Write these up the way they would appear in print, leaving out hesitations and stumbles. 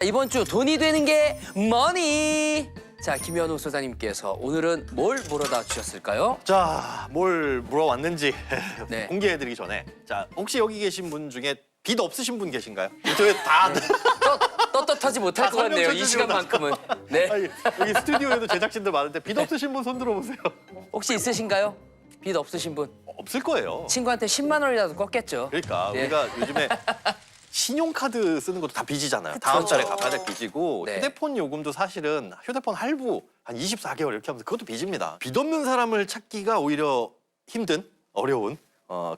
이번 주 돈이 되는 게 머니. 자, 김현우 소장님께서 오늘은 뭘 물어다 주셨을까요? 자, 뭘 물어왔는지 네. 공개해드리기 전에 자, 혹시 여기 계신 분 중에 빚 없으신 분 계신가요? 저희 다 떳떳하지 못할 다 것 같네요. 이 설명 시간만큼은. 네. 아니, 여기 스튜디오에도 제작진들 많은데 빚 없으신 분 손 들어보세요. 혹시 있으신가요? 빚 없으신 분? 없을 거예요. 친구한테 10만 원이라도 꺾겠죠. 그러니까 예. 우리가 요즘에 신용카드 쓰는 것도 다 빚이잖아요. 다음 달에 갚아야 될 빚이고 네. 휴대폰 요금도 사실은 휴대폰 할부 한 24개월 이렇게 하면서 그것도 빚입니다. 빚 없는 사람을 찾기가 오히려 힘든, 어려운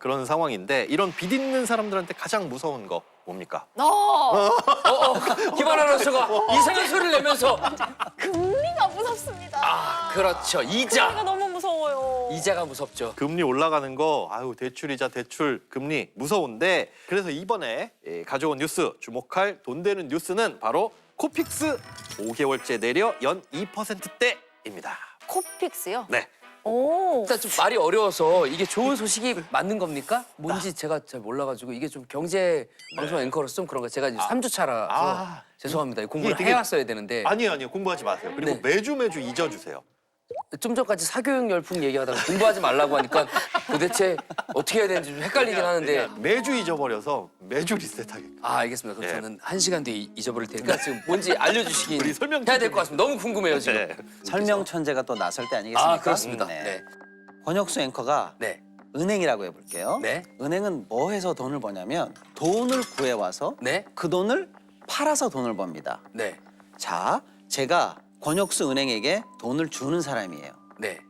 그런 상황인데 이런 빚 있는 사람들한테 가장 무서운 거 뭡니까? 김하나 아나운서가 이상한 소리를 내면서 금리가 무섭습니다. 그렇죠. 금리가 이자. 너무 무서워요. 이자가 무섭죠. 금리 올라가는 거, 아유 대출이자 대출, 금리 무서운데 그래서 이번에 가져온 뉴스, 주목할 돈 되는 뉴스는 바로 코픽스 5개월째 내려 연 2%대입니다. 코픽스요? 네. 오. 일단 좀 말이 어려워서 이게 좋은 소식이 맞는 겁니까? 뭔지 제가 잘 몰라가지고 이게 좀 경제 방송 앵커로서 좀 그런 거 제가 이제 3주 차라서 아. 죄송합니다. 공부를 되게- 해왔어야 되는데 아니요 공부하지 마세요. 그리고 네. 매주 잊어주세요. 좀 전까지 사교육 열풍 얘기하다가 공부하지 말라고 하니까 도대체 어떻게 해야 되는지 좀 헷갈리긴 하는데 매주 잊어버려서 매주 리셋하게. 알겠습니다. 그럼 예. 저는 1시간 뒤에 잊어버릴 테니까 지금 뭔지 알려주시긴 우리 설명 해야 될 것 같습니다. 너무 궁금해요 지금. 네. 설명 천재가 또 나설 때 아니겠습니까? 아 그렇습니다. 네. 권혁수 앵커가 네. 은행이라고 해볼게요. 네. 은행은 뭐 해서 돈을 버냐면 돈을 구해와서 네. 그 돈을 팔아서 돈을 법니다. 네. 자, 제가 권혁수 은행에게 돈을 주는 사람이에요. 네.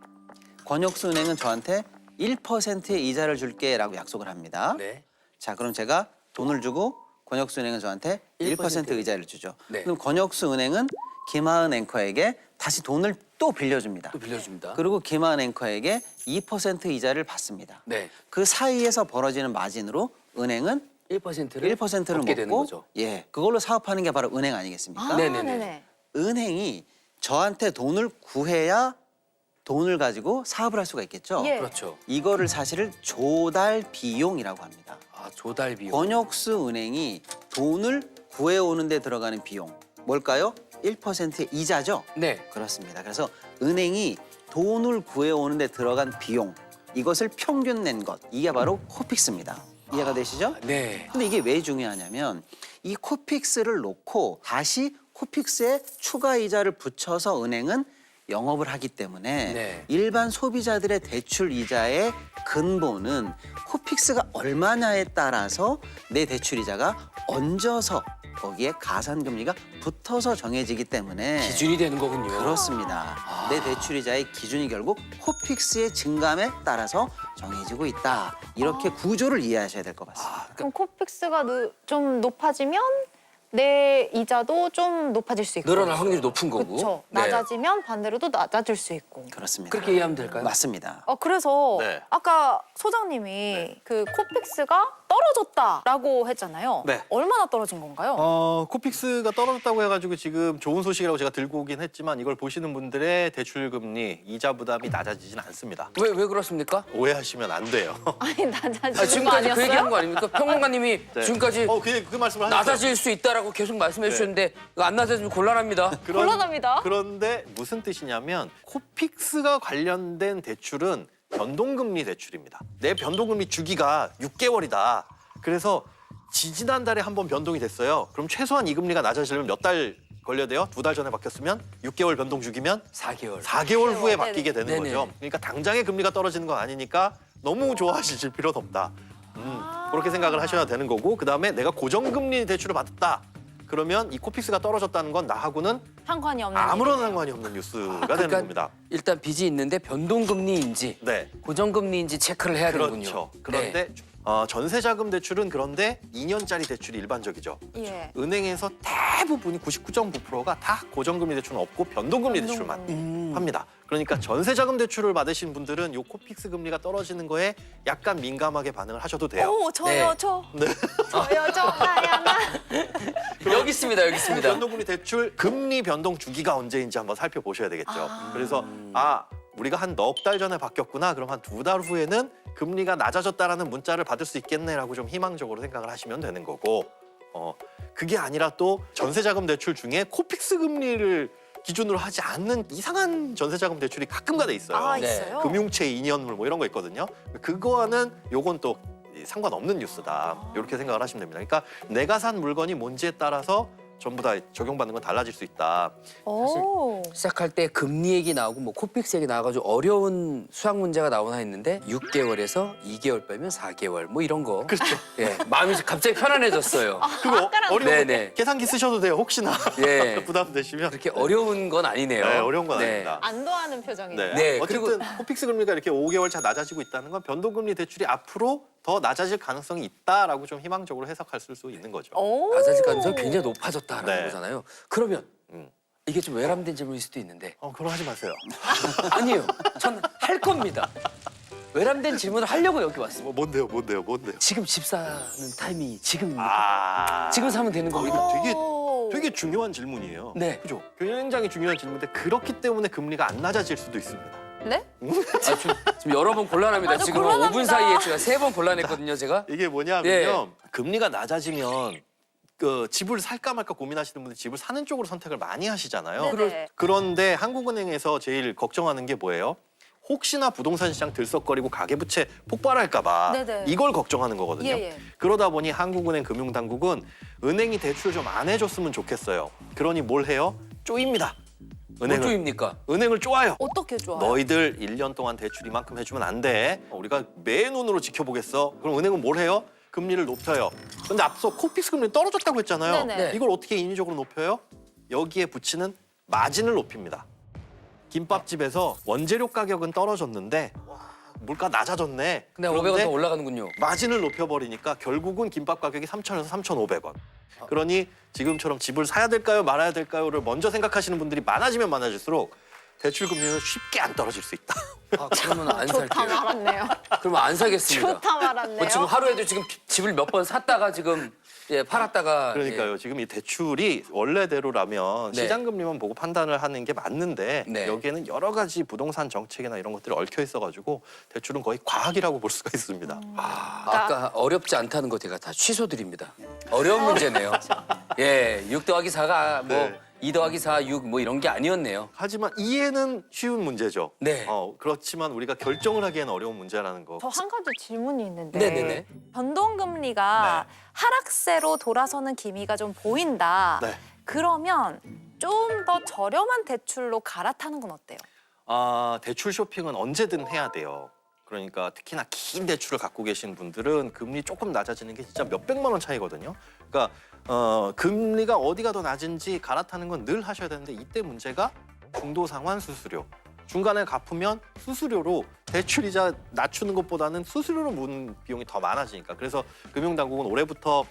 권혁수 은행은 저한테 1%의 이자를 줄게라고 약속을 합니다. 네. 자, 그럼 제가 돈을 주고 권혁수 은행은 저한테 1% 의자를 주죠. 네. 그럼 권혁수 은행은 김하은 앵커에게 다시 돈을 또 빌려줍니다. 또 빌려줍니다. 그리고 김하은 앵커에게 2% 이자를 받습니다. 네. 그 사이에서 벌어지는 마진으로 은행은 1%를 1%를 얻게 되는 먹고 거죠. 예, 그걸로 사업하는 게 바로 은행 아니겠습니까? 아, 네네네. 네네. 은행이 저한테 돈을 구해야 돈을 가지고 사업을 할 수가 있겠죠. 예. 그렇죠. 이거를 사실을 조달 비용이라고 합니다. 아 조달 비용. 권혁수 은행이 돈을 구해오는 데 들어가는 비용 뭘까요? 1%의 이자죠. 네. 그렇습니다. 그래서 은행이 돈을 구해오는 데 들어간 비용 이것을 평균 낸 것 이게 바로 코픽스입니다. 이해가 되시죠? 네. 근데 이게 왜 중요하냐면 이 코픽스를 놓고 다시 코픽스에 추가 이자를 붙여서 은행은 영업을 하기 때문에 네. 일반 소비자들의 대출 이자의 근본은 코픽스가 얼마냐에 따라서 내 대출 이자가 얹어서 거기에 가산금리가 붙어서 정해지기 때문에 기준이 되는 거군요. 그렇습니다. 내 대출 이자의 기준이 결국 코픽스의 증감에 따라서 정해지고 있다. 이렇게 구조를 이해하셔야 될 것 같습니다. 그럼 코픽스가 좀 높아지면 내 이자도 좀 높아질 수 있고. 늘어날 확률이 높은 거고. 그렇죠. 네. 낮아지면 반대로 또 낮아질 수 있고. 그렇습니다. 그렇게 이해하면 될까요? 맞습니다. 그래서 네. 아까 소장님이 그 코픽스가 떨어졌다라고 했잖아요. 네. 얼마나 떨어진 건가요? 코픽스가 떨어졌다고 해가지고 지금 좋은 소식이라고 제가 들고 오긴 했지만 이걸 보시는 분들의 대출 금리, 이자 부담이 낮아지진 않습니다. 왜 그렇습니까? 오해하시면 안 돼요. 아니 낮아지는 거 지금까지 아니었어요? 그 얘기한 거 아닙니까? 평론가님이 네. 지금까지 그 말씀을 하셨어요. 낮아질 수 있다라고 계속 말씀해 주셨는데 이거 안 낮아지면 곤란합니다. 곤란합니다. 그런데 무슨 뜻이냐면 코픽스가 관련된 대출은 변동금리 대출입니다. 내 변동금리 주기가 6개월이다. 그래서 지난달에 한번 변동이 됐어요. 그럼 최소한 이 금리가 낮아지려면 몇 달 걸려야 돼요? 2달 전에 바뀌었으면 6개월 변동 주기면 4개월. 4개월 후에 네네. 바뀌게 되는 네네. 거죠. 그러니까 당장에 금리가 떨어지는 건 아니니까 너무 좋아하실 필요는 없다. 그렇게 생각을 하셔야 되는 거고 그다음에 내가 고정금리 대출을 받았다. 그러면 이 코픽스가 떨어졌다는 건 나하고는 상관이 없는 아무런 일이네요. 상관이 없는 뉴스가 되는 그러니까 겁니다. 일단 빚이 있는데 변동금리인지 네. 고정금리인지 체크를 해야 되는군요. 그렇죠. 그런데 네. 전세자금 대출은 그런데 2년짜리 대출이 일반적이죠. 예. 은행에서 대부분이 99.9%가 다 고정금리 대출은 없고 변동금리 대출만 합니다. 그러니까 전세자금 대출을 받으신 분들은 요 코픽스 금리가 떨어지는 거에 약간 민감하게 반응을 하셔도 돼요. 오 저요 네. 저. 저요 저 나야 나. 여기 있습니다. 여기 있습니다. 변동금리 대출 금리 변동 주기가 언제인지 한번 살펴보셔야 되겠죠. 그래서 우리가 한 넉 달 전에 바뀌었구나. 그럼 한 2달 후에는 금리가 낮아졌다라는 문자를 받을 수 있겠네라고 좀 희망적으로 생각을 하시면 되는 거고 그게 아니라 또 전세자금 대출 중에 코픽스 금리를 기준으로 하지 않는 이상한 전세자금 대출이 가끔가다 있어요. 아, 네. 있어요? 금융채 2년물 뭐 이런 거 있거든요. 그거와는 요건 또 상관없는 뉴스다. 이렇게 생각을 하시면 됩니다. 그러니까 내가 산 물건이 뭔지에 따라서 전부 다 적용받는 건 달라질 수 있다. 오. 시작할 때 금리 얘기 나오고 뭐 코픽스 얘기 나와가지고 어려운 수학 문제가 나오나 했는데 6개월에서 2개월 빼면 4개월 뭐 이런 거. 그렇죠. 예, 마음이 갑자기 편안해졌어요. 그거 어려운 네네. 계산기 쓰셔도 돼요. 혹시나 예. 부담되시면. 그렇게 어려운 건 아니네요. 네, 어려운 건 아닙니다. 안도하는 표정이에요. 네. 네, 어쨌든 코픽스 금리가 이렇게 5개월 차 낮아지고 있다는 건 변동금리 대출이 앞으로 더 낮아질 가능성이 있다라고 좀 희망적으로 해석할 수 있는 거죠. 오. 낮아질 가능성이 굉장히 높아졌다라는 네. 거잖아요. 그러면 음. 이게 좀 외람된 질문일 수도 있는데 그럼 하지 마세요. 아니에요. 전 할 겁니다. 외람된 질문을 하려고 여기 왔습니다. 뭔데요? 지금 집 사는 타이밍이 지금입니까? 지금 사면 되는 겁니까? 되게 중요한 질문이에요. 네. 그죠? 굉장히 중요한 질문인데 그렇기 때문에 금리가 안 낮아질 수도 있습니다. 네? 아, 지금 여러 번 곤란합니다. 맞아, 지금 곤란합니다. 5분 사이에 제가 3번 곤란했거든요, 제가. 이게 뭐냐면요. 예. 금리가 낮아지면 그 집을 살까 말까 고민하시는 분들 집을 사는 쪽으로 선택을 많이 하시잖아요. 네네. 그런데 한국은행에서 제일 걱정하는 게 뭐예요? 혹시나 부동산 시장 들썩거리고 가계부채 폭발할까 봐 네네. 이걸 걱정하는 거거든요. 예. 그러다 보니 한국은행 금융당국은 은행이 대출 좀 안 해줬으면 좋겠어요. 그러니 뭘 해요? 쪼입니다. 뭐 쪼입니까? 은행을 쪼아요. 어떻게 좋아요? 너희들 1년 동안 대출 이만큼 해주면 안 돼. 우리가 매 눈으로 지켜보겠어. 그럼 은행은 뭘 해요? 금리를 높여요. 근데 앞서 코픽스 금리 떨어졌다고 했잖아요. 네네. 네. 이걸 어떻게 인위적으로 높여요? 여기에 붙이는 마진을 높입니다. 김밥집에서 원재료 가격은 떨어졌는데 물가 낮아졌네. 근데 500원 더 올라가는군요. 마진을 높여버리니까 결국은 김밥 가격이 3,000에서 3,500원. 그러니 지금처럼 집을 사야 될까요, 말아야 될까요를 먼저 생각하시는 분들이 많아지면 많아질수록 대출 금리는 쉽게 안 떨어질 수 있다. 아, 그러면 안 좋다 살게요. 말았네요. 그러면 안 사겠습니다. 좋다 말았네요. 뭐 지금 하루에도 지금 집을 몇 번 샀다가 지금 팔았다가 그러니까요. 지금 이 대출이 원래대로라면 네. 시장 금리만 보고 판단을 하는 게 맞는데 네. 여기에는 여러 가지 부동산 정책이나 이런 것들이 얽혀 있어가지고 대출은 거의 과학이라고 볼 수가 있습니다. 아까 어렵지 않다는 거 제가 다 취소드립니다. 어려운 문제네요. 예, 6 더하기 4가 뭐 네. 2 더하기 4, 6 뭐 이런 게 아니었네요. 하지만 이해는 쉬운 문제죠. 네. 그렇지만 우리가 결정을 하기에는 어려운 문제라는 거. 저 한 가지 질문이 있는데 네네네. 변동금리가 하락세로 돌아서는 기미가 좀 보인다. 네. 그러면 좀 더 저렴한 대출로 갈아타는 건 어때요? 대출 쇼핑은 언제든 해야 돼요. 그러니까 특히나 긴 대출을 갖고 계신 분들은 금리 조금 낮아지는 게 진짜 몇백만 원 차이거든요. 그러니까 금리가 어디가 더 낮은지 갈아타는 건 늘 하셔야 되는데 이때 문제가 중도 상환 수수료. 중간에 갚으면 수수료로 대출이자 낮추는 것보다는 수수료로 묻는 비용이 더 많아지니까. 그래서 금융당국은 올해부터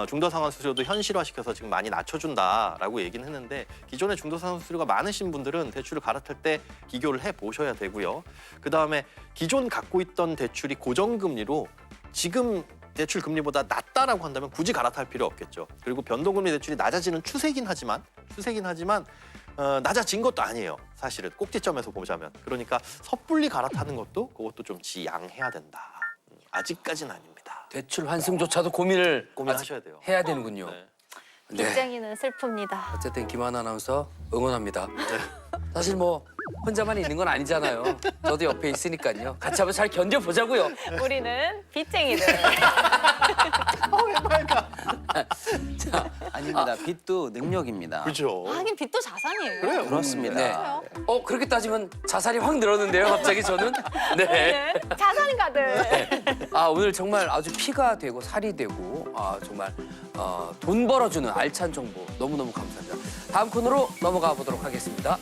중도상환 수수료도 현실화시켜서 지금 많이 낮춰준다라고 얘기는 했는데 기존에 중도상환 수수료가 많으신 분들은 대출을 갈아탈 때 비교를 해보셔야 되고요. 그다음에 기존 갖고 있던 대출이 고정금리로 지금 대출 금리보다 낮다라고 한다면 굳이 갈아탈 필요 없겠죠. 그리고 변동금리 대출이 낮아지는 추세긴 하지만 낮아진 것도 아니에요. 사실은 꼭지점에서 보자면. 그러니까 섣불리 갈아타는 것도 그것도 좀 지양해야 된다. 아직까지는 아닙니다. 대출 환승조차도 고민을 고민하셔야 돼요. 해야 되는군요. 네. 네. 빚쟁이는 슬픕니다. 어쨌든 김하나 아나운서 응원합니다. 사실 뭐 혼자만 있는 건 아니잖아요. 저도 옆에 있으니까요. 같이 한번 잘 견뎌보자고요. 우리는 빚쟁이들. 자, 아닙니다. 빚도 능력입니다. 그렇죠. 하긴 빚도 자산이에요. 그래요. 그렇습니다. 네. 그렇게 따지면 자살이 확 늘었는데요, 갑자기 저는. 네. 네. 자산이 가득. 아, 오늘 정말 아주 피가 되고 살이 되고 정말 돈 벌어주는 알찬 정보 너무너무 감사합니다. 다음 코너로 넘어가 보도록 하겠습니다.